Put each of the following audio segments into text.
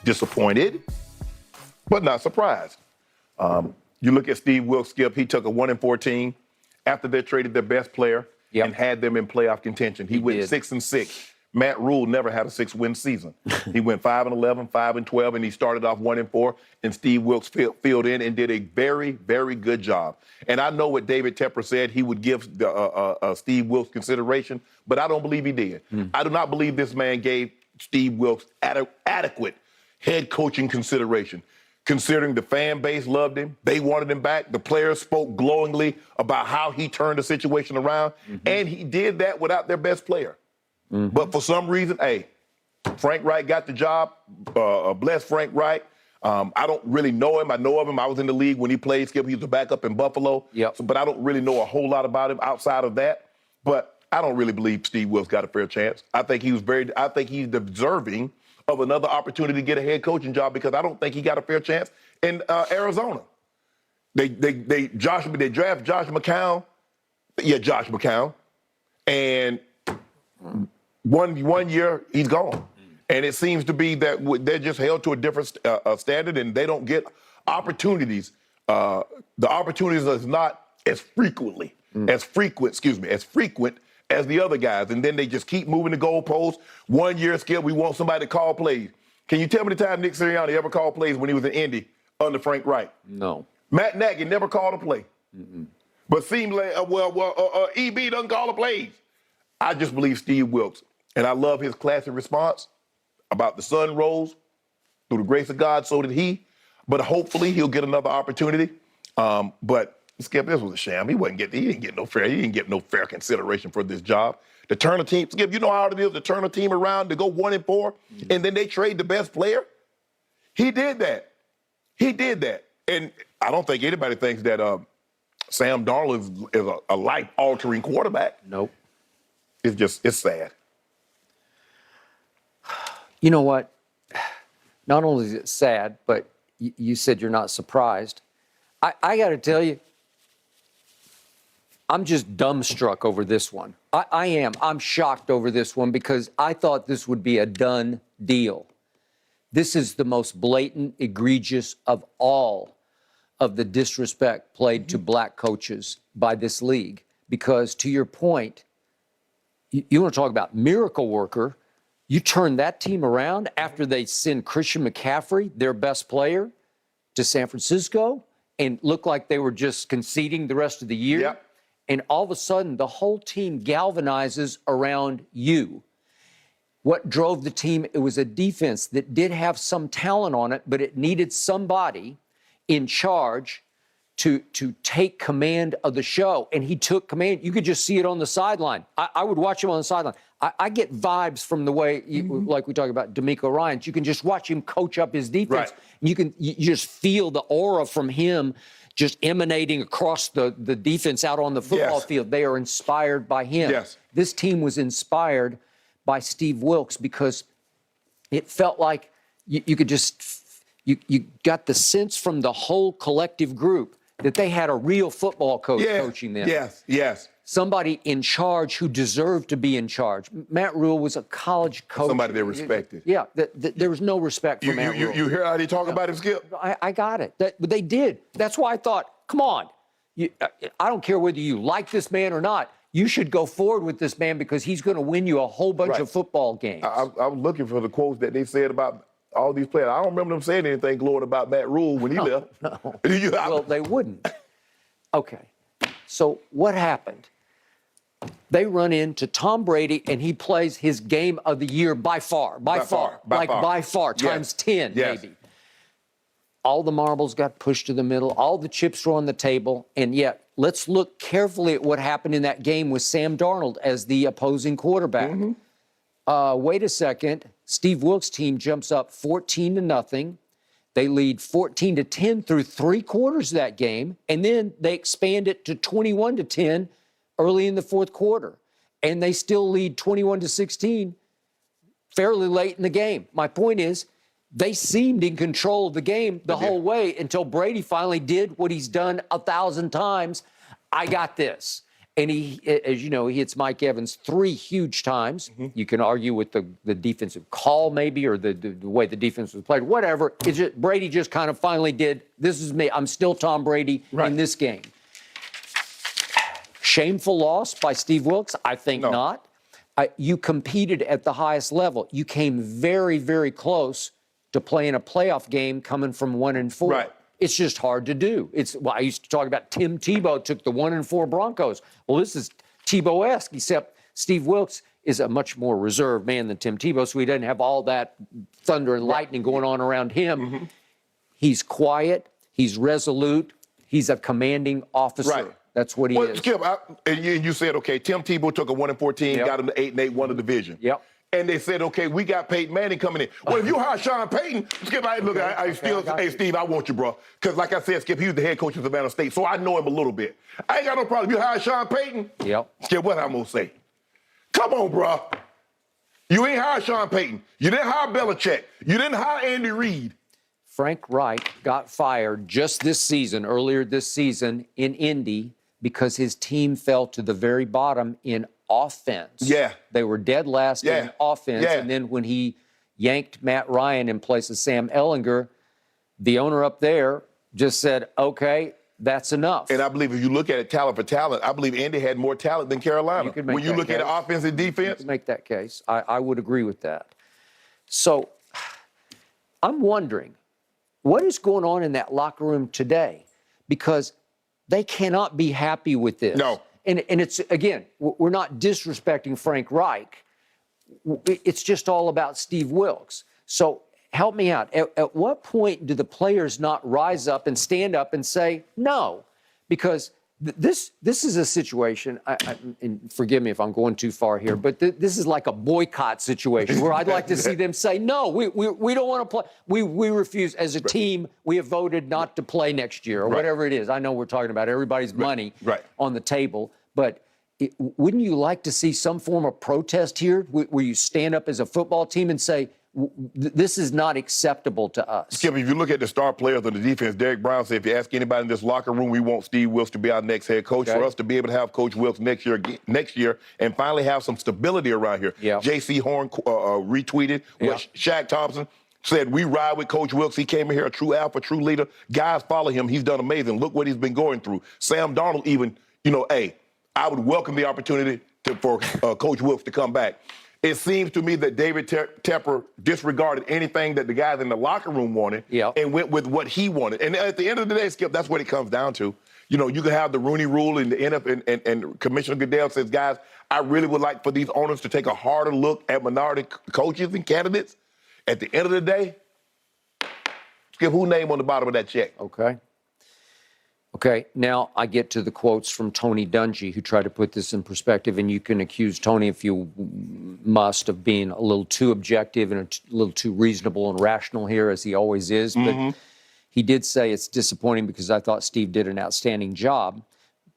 disappointed, but not surprised. You look at Steve Wilks, Skip, he took a 1-14 after they traded their best player and had them in playoff contention. He went 6-6. Matt Rule never had a 6-win season. He went 5-11, 5-12, and he started off 1-4, and Steve Wilks filled in and did a very, very good job. And I know what David Tepper said, he would give Steve Wilks consideration, but I don't believe he did. I do not believe this man gave Steve Wilks adequate head coaching consideration. Considering the fan base loved him, they wanted him back. The players spoke glowingly about how he turned the situation around, and he did that without their best player. But for some reason, hey, Frank Reich got the job. Bless Frank Reich. I don't really know him. I know of him. I was in the league when he played. Skip, he was a backup in Buffalo. But I don't really know a whole lot about him outside of that. But I don't really believe Steve Wilks got a fair chance. I think he's deserving of another opportunity to get a head coaching job because I don't think he got a fair chance in Arizona. They draft Josh McCown. Yeah, Josh McCown. And one year, he's gone. And it seems to be that they're just held to a different standard and they don't get opportunities. The opportunities is not as frequent as the other guys. And then they just keep moving the goalposts. 1 year, Skip, we want somebody to call plays. Can you tell me the time Nick Sirianni ever called plays when he was in Indy under Frank Reich? No. Matt Nagy never called a play. But seemed like, EB doesn't call the plays. I just believe Steve Wilks. And I love his classy response about the sun rose. Through the grace of God, so did he. But hopefully he'll get another opportunity. But Skip, this was a sham. He didn't get no fair consideration for this job. To turn a team, Skip, you know how hard it is to turn a team around to go 1-4, and then they trade the best player? He did that. And I don't think anybody thinks that Sam Darnold is a life-altering quarterback. Nope. It's sad. You know what? Not only is it sad, but you said you're not surprised. I got to tell you, I'm just dumbstruck over this one. I am. I'm shocked over this one because I thought this would be a done deal. This is the most blatant, egregious of all of the disrespect played to black coaches by this league. Because to your point, you want to talk about miracle worker, you turn that team around after they send Christian McCaffrey, their best player, to San Francisco and look like they were just conceding the rest of the year. Yep. And all of a sudden, the whole team galvanizes around you. What drove the team? It was a defense that did have some talent on it, but it needed somebody in charge to take command of the show. And he took command. You could just see it on the sideline. I would watch him on the sideline. I get vibes from the way, like we talk about DeMeco Ryans, you can just watch him coach up his defense. Right. You just feel the aura from him just emanating across the defense out on the football field. They are inspired by him. Yes. This team was inspired by Steve Wilks because it felt like you could just, you got the sense from the whole collective group that they had a real football coach coaching them. Yes. Somebody in charge who deserved to be in charge. Matt Rule was a college coach. Somebody they respected. Yeah, there was no respect for Matt Rule. You hear how they talk about him, Skip? I got it. But they did. That's why I thought, come on. I don't care whether you like this man or not. You should go forward with this man because he's going to win you a whole bunch of football games. I was looking for the quotes that they said about all these players. I don't remember them saying anything glowing about Matt Rule when he left. No. Well, they wouldn't. Okay. So what happened? They run into Tom Brady, and he plays his game of the year by far, times 10, maybe. All the marbles got pushed to the middle. All the chips were on the table. And yet, let's look carefully at what happened in that game with Sam Darnold as the opposing quarterback. Wait a second. Steve Wilks' team jumps up 14-0. They lead 14-10 through 3 quarters of that game. And then they expand it to 21-10 early in the 4th quarter. And they still lead 21-16 fairly late in the game. My point is, they seemed in control of the game the whole way until Brady finally did what he's done 1,000 times. I got this. And he, as you know, he hits Mike Evans 3 huge times. You can argue with the defensive call maybe, or the way the defense was played, whatever. Brady just kind of finally did, this is me. I'm still Tom Brady in this game. Shameful loss by Steve Wilks? I think not. You competed at the highest level. You came very, very close to playing a playoff game coming from 1-4. Right. It's just hard to do. I used to talk about Tim Tebow took the 1-4 Broncos. Well, this is Tebow-esque, except Steve Wilks is a much more reserved man than Tim Tebow, so he doesn't have all that thunder and lightning going on around him. He's quiet. He's resolute. He's a commanding officer. Right. That's what he is. Skip, and you said, okay, Tim Tebow took a 1-14, got him to 8-8, won the division. Yep. And they said, okay, we got Peyton Manning coming in. Well, if you hire Sean Payton, Skip, hey, Steve, I want you, bro. Because like I said, Skip, he was the head coach of Savannah State, so I know him a little bit. I ain't got no problem. You hire Sean Payton? Yep. Skip, what I'm going to say? Come on, bro. You ain't hired Sean Payton. You didn't hire Belichick. You didn't hire Andy Reid. Frank Reich got fired just this season, earlier this season in Indy, because his team fell to the very bottom in offense. Yeah. They were dead last in offense. Yeah. And then when he yanked Matt Ryan in place of Sam Ehlinger, the owner up there just said, okay, that's enough. And I believe if you look at it talent for talent, I believe Indy had more talent than Carolina. When you look at the offense and defense. You could make that case. I would agree with that. So I'm wondering, what is going on in that locker room today? Because they cannot be happy with this. No. And it's, again, we're not disrespecting Frank Reich. It's just all about Steve Wilks. So help me out. At what point do the players not rise up and stand up and say no? Because this is a situation, and forgive me if I'm going too far here, but this is like a boycott situation where I'd like to see them say, no, we don't want to play. We refuse. As a team, we have voted not to play next year or whatever it is. I know we're talking about everybody's money on the table, but wouldn't you like to see some form of protest here where you stand up as a football team and say, this is not acceptable to us? Skip, if you look at the star players of the defense, Derek Brown said, if you ask anybody in this locker room, we want Steve Wilks to be our next head coach. For us to be able to have Coach Wilks next year and finally have some stability around here. J.C. Horn retweeted what Shaq Thompson said, we ride with Coach Wilks. He came in here a true alpha, true leader. Guys follow him. He's done amazing. Look what he's been going through. Sam Darnold even, hey, I would welcome the opportunity for Coach Wilks to come back. It seems to me that David Tepper disregarded anything that the guys in the locker room wanted and went with what he wanted. And at the end of the day, Skip, that's what it comes down to. You can have the Rooney Rule and the NFL, and Commissioner Goodell says, guys, I really would like for these owners to take a harder look at minority coaches and candidates. At the end of the day, Skip, whose name on the bottom of that check? Okay, now I get to the quotes from Tony Dungy, who tried to put this in perspective, and you can accuse Tony, if you must, of being a little too objective and a little too reasonable and rational here, as he always is. But he did say it's disappointing because I thought Steve did an outstanding job.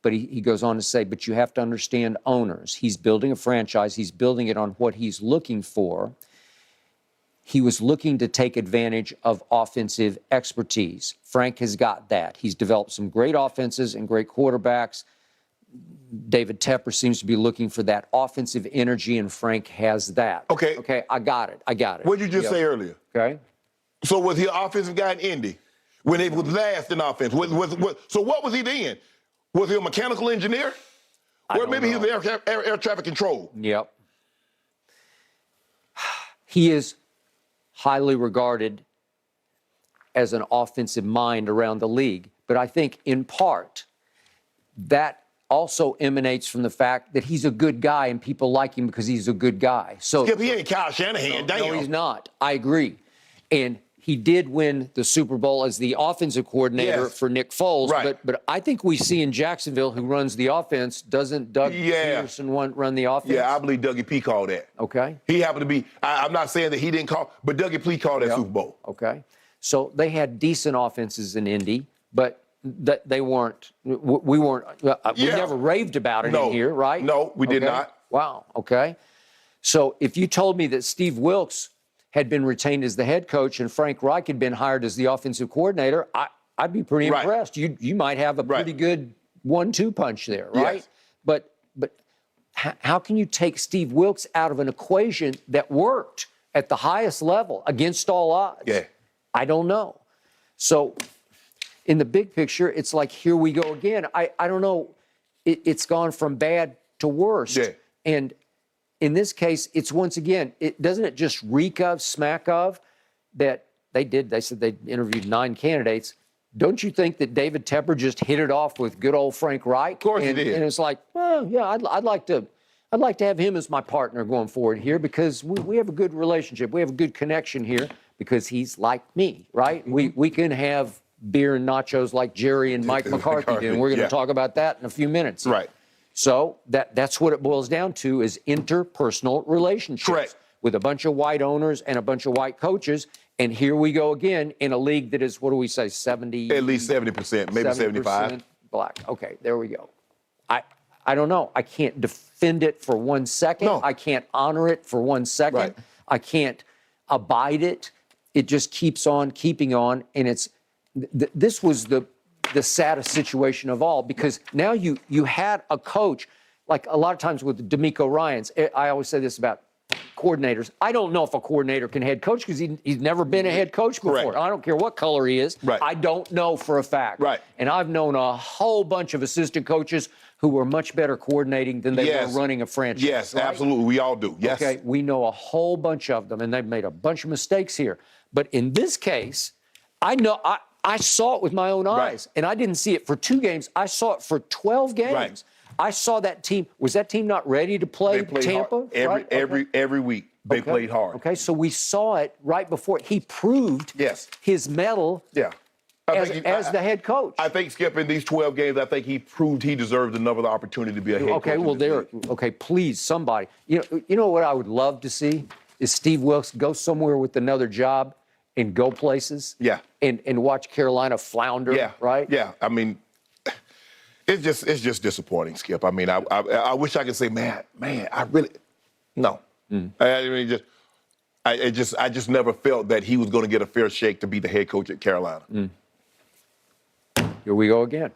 But he goes on to say, but you have to understand owners. He's building a franchise. He's building it on what he's looking for. He was looking to take advantage of offensive expertise. Frank has got that. He's developed some great offenses and great quarterbacks. David Tepper seems to be looking for that offensive energy, and Frank has that. Okay, I got it. What did you just say earlier? Okay. So was he an offensive guy in Indy when he was last in offense? So what was he then? Was he a mechanical engineer? Or maybe he was air traffic control? Yep. He is highly regarded as an offensive mind around the league. But I think in part that also emanates from the fact that he's a good guy and people like him because he's a good guy. So Skip, he ain't Kyle Shanahan. No, he's not. I agree. And he did win the Super Bowl as the offensive coordinator for Nick Foles. But I think we see in Jacksonville, who runs the offense, doesn't Doug Peterson run the offense? Yeah, I believe Dougie P called that. Okay. He happened to be, I'm not saying that he didn't call, but Dougie P called that Super Bowl. Okay. So they had decent offenses in Indy, but they weren't, we never raved about it in here, right? No, we did not. Wow, okay. So if you told me that Steve Wilks had been retained as the head coach and Frank Reich had been hired as the offensive coordinator, I'd be pretty impressed. You might have a pretty good 1-2 punch there, right? But how can you take Steve Wilks out of an equation that worked at the highest level against all odds? Yeah. I don't know. So in the big picture, it's like, here we go again. I don't know. It's gone from bad to worse. Yeah. And in this case, it's once again, doesn't it just reek of, smack of, that they said they interviewed 9 candidates. Don't you think that David Tepper just hit it off with good old Frank Reich? Of course he did. And it's like, well, yeah, I'd like to have him as my partner going forward here, because we have a good relationship. We have a good connection here because he's like me, right? Mm-hmm. We can have beer and nachos like Jerry and Mike McCarthy do, and we're going to talk about that in a few minutes. Right. So that's what it boils down to, is interpersonal relationships. Correct. With a bunch of white owners and a bunch of white coaches. And here we go again in a league that is, what do we say, 70? At least 70%, maybe 75. Black. Okay, there we go. I don't know. I can't defend it for 1 second. No. I can't honor it for 1 second. Right. I can't abide it. It just keeps on keeping on. And this was the saddest situation of all, because now you had a coach, like a lot of times with DeMeco Ryans. I always say this about coordinators. I don't know if a coordinator can head coach because he's never been a head coach before. Correct. I don't care what color he is. Right. I don't know for a fact. Right. And I've known a whole bunch of assistant coaches who were much better coordinating than they were running a franchise. Yes, right? absolutely. We all do. Yes. Okay, we know a whole bunch of them, and they've made a bunch of mistakes here. But in this case, I saw it with my own eyes, and I didn't see it for 2 games. I saw it for 12 games. Right. I saw that team. Was that team not ready to play Tampa? Hard. Every week they played hard. Okay, so we saw it right before he proved his mettle as the head coach. I think, Skip, in these 12 games, I think he proved he deserved another opportunity to be a head coach. Okay, well, please, somebody. You know what I would love to see is Steve Wilks go somewhere with another job and go places. Yeah. And watch Carolina flounder. Yeah. Right. Yeah. I mean, it's just disappointing, Skip. I mean, I wish I could say, man, I really no. I mean, I just never felt that he was going to get a fair shake to be the head coach at Carolina. Here we go again.